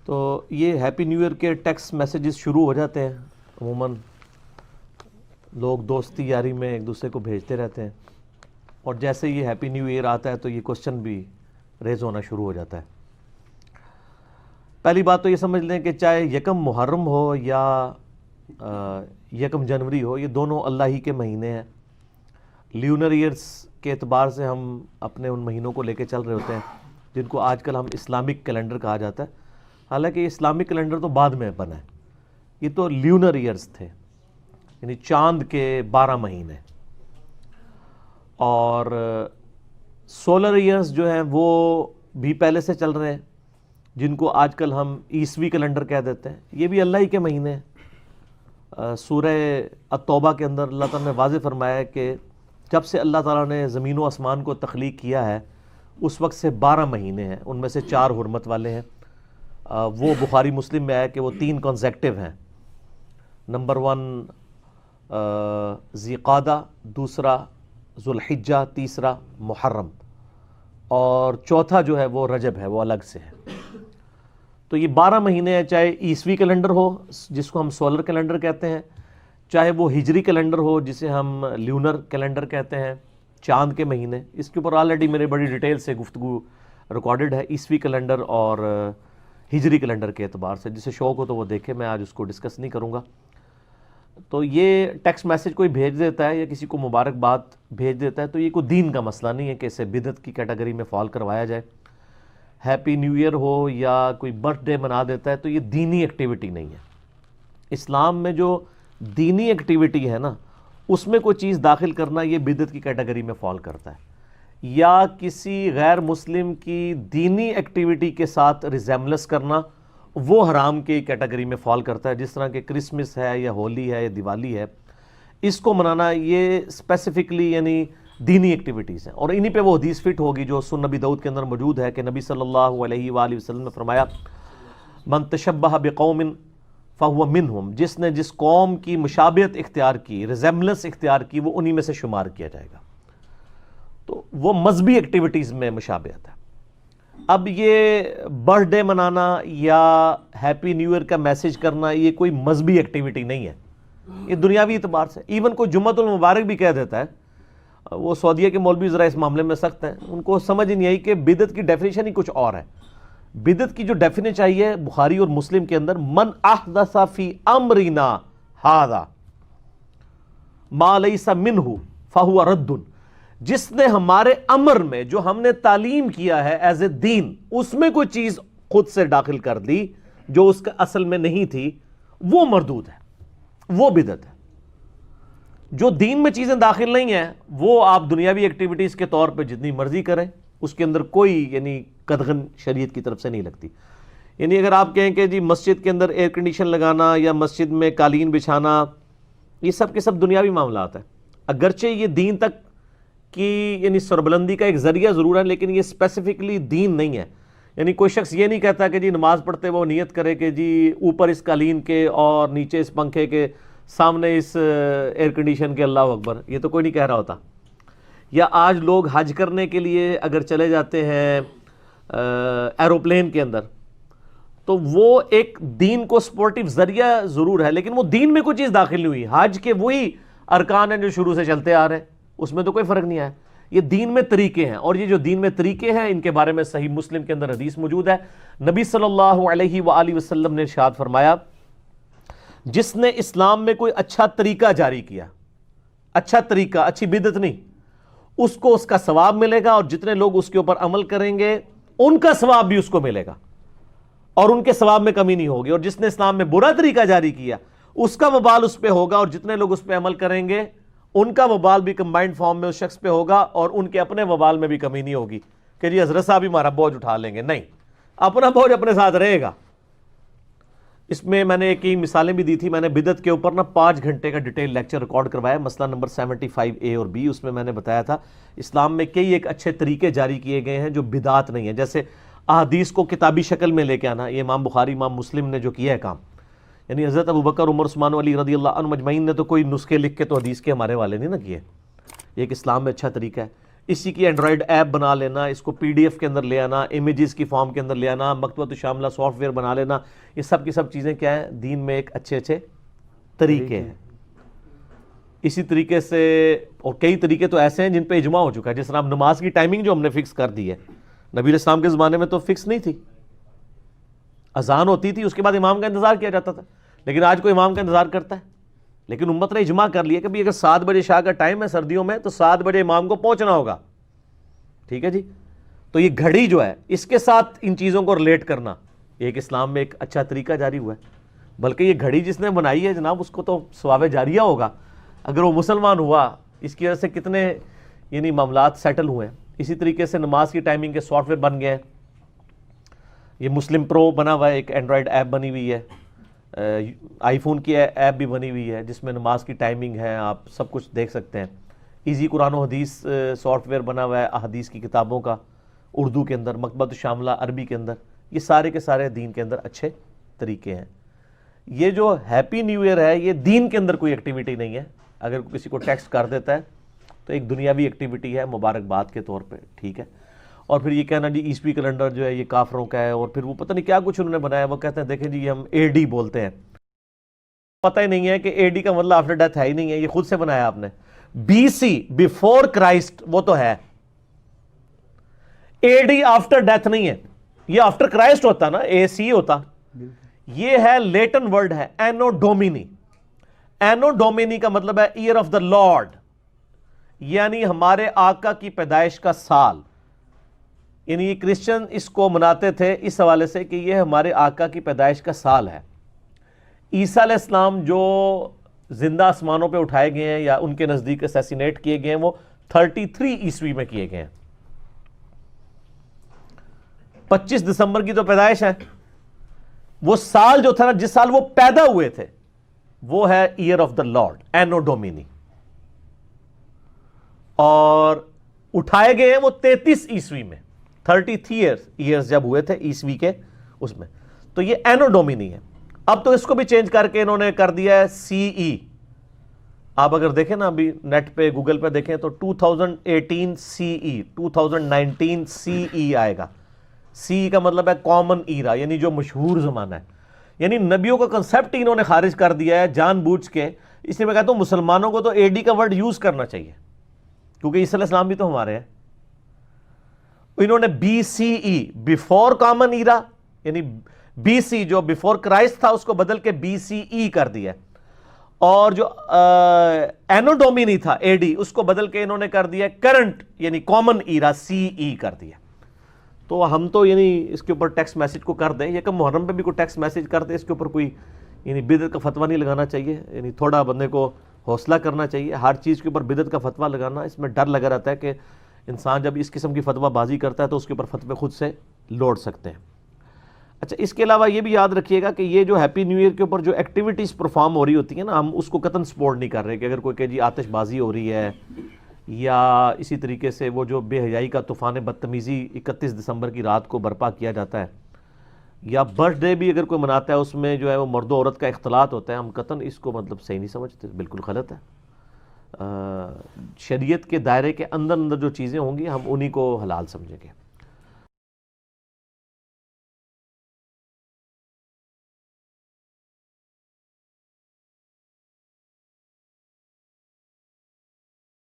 تو یہ happy new year کے ٹیکسٹ میسیجز شروع ہو جاتے ہیں، عموماً لوگ دوستی یاری میں ایک دوسرے کو بھیجتے رہتے ہیں، اور جیسے یہ ہیپی نیو ایئر آتا ہے تو یہ کوسچن بھی ریز ہونا شروع ہو جاتا ہے۔ پہلی بات تو یہ سمجھ لیں کہ چاہے یکم محرم ہو یا یکم جنوری ہو، یہ دونوں اللہ ہی کے مہینے ہیں۔ لیونر ایئرس کے اعتبار سے ہم اپنے ان مہینوں کو لے کے چل رہے ہوتے ہیں جن کو آج کل ہم اسلامک کیلنڈر کہا جاتا ہے، حالانکہ اسلامک کیلنڈر تو بعد میں بنا ہے، یہ تو لیونر ایئرس تھے، یعنی چاند کے 12 مہینے۔ اور سولر ایئرس جو ہیں وہ بھی پہلے سے چل رہے ہیں، جن کو آج کل ہم عیسوی کیلنڈر کہہ دیتے ہیں، یہ بھی اللہ ہی کے مہینے ہیں۔ سورہ التوبہ کے اندر اللہ تعالیٰ نے واضح فرمایا ہے کہ جب سے اللہ تعالیٰ نے زمین و آسمان کو تخلیق کیا ہے اس وقت سے 12 مہینے ہیں، ان میں سے 4 حرمت والے ہیں۔ وہ بخاری مسلم میں آیا کہ وہ 3 کنزیکٹیو ہیں، نمبر 1 ذی قعدہ، دوسرا ذوالحجہ، تیسرا محرم، اور چوتھا جو ہے وہ رجب ہے، وہ الگ سے ہے۔ تو یہ 12 مہینے ہیں، چاہے عیسوی کیلنڈر ہو جس کو ہم سولر کیلنڈر کہتے ہیں، چاہے وہ ہجری کیلنڈر ہو جسے ہم لیونر کیلنڈر کہتے ہیں، چاند کے مہینے۔ اس کے اوپر آلریڈی میرے بڑی ڈیٹیل سے گفتگو ریکارڈڈ ہے عیسوی کیلنڈر اور ہجری کیلنڈر کے اعتبار سے، جسے شوق ہو تو وہ دیکھے، میں آج اس کو ڈسکس نہیں کروں گا۔ تو یہ ٹیکسٹ میسیج کوئی بھیج دیتا ہے یا کسی کو مبارکباد بھیج دیتا ہے تو یہ کوئی دین کا مسئلہ نہیں ہے کہ اسے بدعت کی کیٹیگری میں فال کروایا جائے۔ ہیپی نیو ایئر ہو یا کوئی برتھ ڈے منا دیتا ہے تو یہ دینی ایکٹیویٹی نہیں ہے۔ اسلام میں جو دینی ایکٹیویٹی ہے نا، اس میں کوئی چیز داخل کرنا یہ بدعت کی کیٹیگری میں فال کرتا ہے، یا کسی غیر مسلم کی دینی ایکٹیویٹی کے ساتھ ریزیمبلنس کرنا وہ حرام کی کیٹیگری میں فال کرتا ہے، جس طرح کہ کرسمس ہے یا ہولی ہے یا دیوالی ہے، اس کو منانا یہ اسپیسیفکلی یعنی دینی ایکٹیویٹیز ہیں، اور انہی پہ وہ حدیث فٹ ہوگی جو سنن نبی داؤد کے اندر موجود ہے کہ نبی صلی اللہ علیہ وآلہ وسلم نے فرمایا من تشبہ بقوم فہو منہم، جس نے جس قوم کی مشابہت اختیار کی، ریزیمبلنس اختیار کی، وہ انہی میں سے شمار کیا جائے گا۔ تو وہ مذہبی ایکٹیویٹیز میں مشابہت ہے۔ اب یہ برتھ ڈے منانا یا ہیپی نیو ایئر کا میسج کرنا یہ کوئی مذہبی ایکٹیویٹی نہیں ہے، یہ دنیاوی اعتبار سے ایون کوئی جمعۃ المبارک بھی کہہ دیتا ہے۔ وہ سعودیہ کے مولوی ذرا اس معاملے میں سخت ہیں، ان کو سمجھ نہیں آئی کہ بدعت کی ڈیفینیشن ہی کچھ اور ہے۔ بدعت کی جو ڈیفینیشن چاہیے بخاری اور مسلم کے اندر، من احدث فی امرنا ھذا ما لیس منہ فہو رد، جس نے ہمارے امر میں جو ہم نے تعلیم کیا ہے ایز اے دین، اس میں کوئی چیز خود سے داخل کر دی جو اس کا اصل میں نہیں تھی، وہ مردود ہے، وہ بدعت ہے۔ جو دین میں چیزیں داخل نہیں ہیں وہ آپ دنیاوی ایکٹیویٹیز کے طور پہ جتنی مرضی کریں، اس کے اندر کوئی یعنی قدغن شریعت کی طرف سے نہیں لگتی۔ یعنی اگر آپ کہیں کہ جی مسجد کے اندر ایئر کنڈیشن لگانا یا مسجد میں قالین بچھانا، یہ سب کے سب دنیاوی معاملات ہیں، اگرچہ یہ دین تک کی یعنی سربلندی کا ایک ذریعہ ضرور ہے، لیکن یہ اسپیسیفکلی دین نہیں ہے۔ یعنی کوئی شخص یہ نہیں کہتا کہ جی نماز پڑھتے وہ نیت کرے کہ جی اوپر اس قالین کے اور نیچے اس پنکھے کے، سامنے اس ایئر کنڈیشن کے اللہ اکبر، یہ تو کوئی نہیں کہہ رہا ہوتا۔ یا آج لوگ حج کرنے کے لیے اگر چلے جاتے ہیں ایروپلین کے اندر، تو وہ ایک دین کو سپورٹیو ذریعہ ضرور ہے، لیکن وہ دین میں کوئی چیز داخل نہیں ہوئی۔ حج کے وہی ارکان ہیں جو شروع سے چلتے آ رہے ہیں، اس میں تو کوئی فرق نہیں آیا۔ یہ دین میں طریقے ہیں، اور یہ جو دین میں طریقے ہیں ان کے بارے میں صحیح مسلم کے اندر حدیث موجود ہے۔ نبی صلی اللہ علیہ وآلہ وسلم نے ارشاد فرمایا جس نے اسلام میں کوئی اچھا طریقہ جاری کیا، اچھا طریقہ، اچھی بدعت نہیں، اس کو اس کا ثواب ملے گا، اور جتنے لوگ اس کے اوپر عمل کریں گے ان کا ثواب بھی اس کو ملے گا، اور ان کے ثواب میں کمی نہیں ہوگی۔ اور جس نے اسلام میں برا طریقہ جاری کیا اس کا وبال اس پہ ہوگا، اور جتنے لوگ اس پہ عمل کریں گے ان کا وبال بھی کمبائنڈ فارم میں اس شخص پہ ہوگا، اور ان کے اپنے وبال میں بھی کمی نہیں ہوگی کہ جی حضرت صاحب ہی ہمارا بوجھ اٹھا لیں گے، نہیں، اپنا بوجھ اپنے ساتھ رہے گا۔ اس میں نے کئی مثالیں بھی دی تھی، میں نے بدعت کے اوپر 5 گھنٹے کا ڈیٹیل لیکچر ریکارڈ کروایا، مسئلہ نمبر 75A اور B، اس میں نے بتایا تھا اسلام میں کئی ایک اچھے طریقے جاری کیے گئے ہیں جو بدعات نہیں ہیں، جیسے احادیث کو کتابی شکل میں لے کے آنا، یہ امام بخاری امام مسلم نے جو کیا ہے کام، یعنی حضرت ابوبکر عمر عثمان علی رضی اللہ عنہ مجمعین نے تو کوئی نسخے لکھ کے تو حدیث کے ہمارے والے نہیں نا کیے، یہ ایک اسلام میں اچھا طریقہ ہے۔ اسی کی اینڈرائڈ ایپ بنا لینا، اس کو پی ڈی ایف کے اندر لے آنا، امیجز کی فارم کے اندر لے آنا، مکتبۃ الشاملہ سافٹ ویئر بنا لینا، یہ سب کی سب چیزیں کیا ہیں؟ دین میں ایک اچھے اچھے طریقے ہیں۔ اسی طریقے سے اور کئی طریقے تو ایسے ہیں جن پہ اجماع ہو چکا ہے، جس طرح نماز کی ٹائمنگ جو ہم نے فکس کر دی ہے، نبی علیہ السلام کے زمانے میں تو فکس نہیں تھی، اذان ہوتی تھی، اس کے بعد امام کا انتظار کیا جاتا تھا، لیکن آج کوئی امام کا انتظار کرتا ہے؟ لیکن امت نے اجماع کر لیا کہ بھی اگر 7 بجے عشاء کا ٹائم ہے سردیوں میں تو 7 بجے امام کو پہنچنا ہوگا، ٹھیک ہے جی۔ تو یہ گھڑی جو ہے اس کے ساتھ ان چیزوں کو ریلیٹ کرنا ایک اسلام میں ایک اچھا طریقہ جاری ہوا ہے، بلکہ یہ گھڑی جس نے بنائی ہے جناب اس کو تو ثواب جاریہ ہوگا اگر وہ مسلمان ہوا، اس کی وجہ سے کتنے یعنی معاملات سیٹل ہوئے ہیں۔ اسی طریقے سے نماز کی ٹائمنگ کے سافٹ ویئر بن گئے ہیں، یہ مسلم پرو بنا ہوا ہے، ایک اینڈرائڈ ایپ بنی ہوئی ہے، آئی فون کی ایپ بھی بنی ہوئی ہے جس میں نماز کی ٹائمنگ ہے، آپ سب کچھ دیکھ سکتے ہیں۔ ایزی قرآن و حدیث سافٹ ویئر بنا ہوا ہے احادیث کی کتابوں کا، اردو کے اندر، مکتبۃ الشاملہ عربی کے اندر، یہ سارے کے سارے دین کے اندر اچھے طریقے ہیں۔ یہ جو ہیپی نیو ایئر ہے یہ دین کے اندر کوئی ایکٹیویٹی نہیں ہے، اگر کسی کو ٹیکسٹ کر دیتا ہے تو ایک دنیاوی ایکٹیویٹی ہے مبارکباد کے طور پہ، ٹھیک ہے۔ اور پھر یہ کہنا جی عیسوی کیلنڈر جو ہے یہ کافروں کا ہے، اور پھر وہ پتہ نہیں کیا کچھ انہوں نے بنایا، وہ کہتے ہیں دیکھیں جی یہ ہم اے ڈی بولتے ہیں، پتہ ہی نہیں ہے کہ اے ڈی کا مطلب آفٹر ڈیتھ ہے ہی نہیں ہے، یہ خود سے بنایا آپ نے۔ بی سی بیفور کرائسٹ وہ تو ہے، اے ڈی آفٹر ڈیتھ نہیں ہے، یہ آفٹر کرائسٹ ہوتا نا، اے سی ہوتا۔ یہ ہے لیٹن ورڈ ہے اینو ڈومینی، اینو ڈومینی کا مطلب ہے ایئر آف دا لارڈ، یعنی ہمارے آقا کی پیدائش کا سال، یعنی یہ کرسچن اس کو مناتے تھے اس حوالے سے کہ یہ ہمارے آقا کی پیدائش کا سال ہے۔ عیسیٰ علیہ السلام جو زندہ آسمانوں پہ اٹھائے گئے ہیں یا ان کے نزدیک اسیسینیٹ کیے گئے ہیں وہ 33 عیسوی میں کیے گئے ہیں، 25 دسمبر کی تو پیدائش ہے، وہ سال جو تھا نا جس سال وہ پیدا ہوئے تھے وہ ہے ایئر آف دا لارڈ، اینو ڈومینی، اور اٹھائے گئے ہیں وہ 33 عیسوی میں، 33 ایئرز جب ہوئے تھے عیسوی کے اس میں، تو یہ اینو ڈومینی ہے۔ اب تو اس کو بھی چینج کر کے انہوں نے کر دیا ہے سی ای، آپ اگر دیکھیں نا ابھی نیٹ پہ گوگل پہ دیکھیں تو 2018 سی ای، 2019 سی ای آئے گا۔ سی کا مطلب ہے کامن ایرا، یعنی جو مشہور زمانہ ہے، یعنی نبیوں کا کنسیپٹ ہی انہوں نے خارج کر دیا ہے جان بوجھ کے۔ اس لیے میں کہتا ہوں مسلمانوں کو تو اے ڈی کا ورڈ یوز کرنا چاہیے کیونکہ عیسیٰ علیہ السلام بھی تو ہمارے ہیں۔ انہوں نے بی سی ای بیفور کامن ایرا، یعنی بی سی جو بیفور کرائسٹ تھا اس کو بدل کے بی سی ای کر دیا، اور جو اینو ڈومینی تھا اے ڈی اس کو بدل کے انہوں نے کر دیا کرنٹ یعنی کامن ایرا سی ای کر دیا۔ تو ہم تو یعنی اس کے اوپر ٹیکسٹ میسج کو کر دیں، یکم محرم پہ بھی کوئی ٹیکسٹ میسج کر دیں، اس کے اوپر کوئی یعنی بدعت کا فتویٰ نہیں لگانا چاہیے، یعنی تھوڑا بندے کو حوصلہ کرنا چاہیے۔ ہر چیز کے اوپر بدعت کا فتویٰ لگانا، اس میں ڈر لگا رہتا ہے کہ انسان جب اس قسم کی فتویٰ بازی کرتا ہے تو اس کے اوپر فتوے خود سے لوٹ سکتے ہیں۔ اچھا، اس کے علاوہ یہ بھی یاد رکھیے گا کہ یہ جو ہیپی نیو ایئر کے اوپر جو ایکٹیویٹیز پرفارم ہو رہی ہوتی ہیں نا، ہم اس کو قطعاً سپورٹ نہیں کر رہے کہ اگر کوئی کہ جی آتش بازی ہو رہی ہے، یا اسی طریقے سے وہ جو بے حیائی کا طوفان بدتمیزی 31 دسمبر کی رات کو برپا کیا جاتا ہے، یا برتھ ڈے بھی اگر کوئی مناتا ہے اس میں جو ہے وہ مرد و عورت کا اختلاط ہوتا ہے، ہم قطعاً اس کو مطلب صحیح نہیں سمجھتے، بالکل غلط ہے۔ شریعت کے دائرے کے اندر جو چیزیں ہوں گی ہم انہی کو حلال سمجھیں گے۔